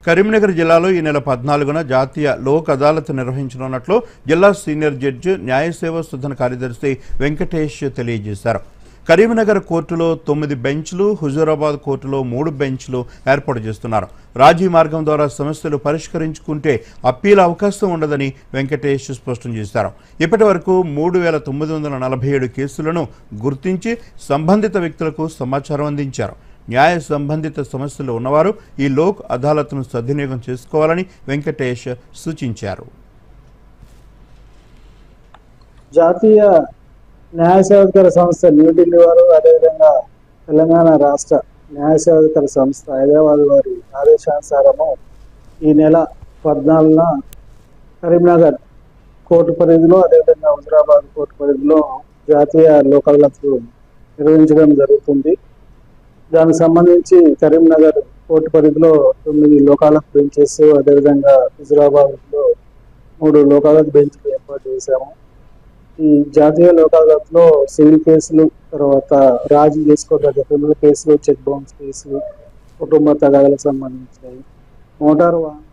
కరీంనగర్ జిల్లాలో ఈ నెల 14న జాతీయ లోక్ అదాలత్ నిర్వహించనున్నట్లు జిల్లా సీనియర్ జడ్జి న్యాయసేవ సుధన కార్యదర్శి వెంకటేష్ తెలియజేశారు. కరీంనగర్ కోర్టులో 9 బెంచ్లు, హుజూరాబాద్ కోర్టులో 3 బెంచ్లు ఏర్పాటు చేస్తున్నారు. రాజీ మార్గం ద్వారా సమస్యలు పరిష్కరించుకుంటే అప్పీల్ అవకాశం ఉండదని వెంకటేష్ స్పష్టం చేశారు. ఇప్పటి వరకు 3947 కేసులను గుర్తించి సంబంధిత వ్యక్తులకు సమాచారం అందించారు. న్యాయ సంబంధిత సమస్యలు ఉన్నవారు ఈ లోక్ అదాలత్ను సద్వినియోగం చేసుకోవాలని వెంకటేష్ సూచించారు. జాతీయ న్యాయ సేవకర సంస్థ న్యూఢిల్లీ వారు, అదేవిధంగా తెలంగాణ రాష్ట్ర న్యాయ సేవకర సంస్థ హైదరాబాద్ వారి ఆదేశానుసారము ఈ నెల 14న కరీంనగర్ కోర్టు పరిధిలో, అదేవిధంగా హుజూరాబాద్ కోర్టు పరిధిలో జాతీయ లోక్ అదాలత్ నిర్వహించడం జరుగుతుంది. దానికి సంబంధించి కరీంనగర్ కోర్టు పరిధిలో 9 లోక్ అదాలత్ బెంచెస్, అదేవిధంగా హుజూరాబాద్లో 3 లోక్ అదాలత్ బెంచ్లు ఏర్పాటు చేశాము. ఈ జాతీయ లోక్ అదాలత్లో సివిల్ కేసులు, తర్వాత రాజీ చేసుకోదగ్గ క్రిమినల్ కేసులు, చెక్ బౌన్స్ కేసులు, కుటుంబ తగాదాలకు సంబంధించినవి, మోటారు వాహన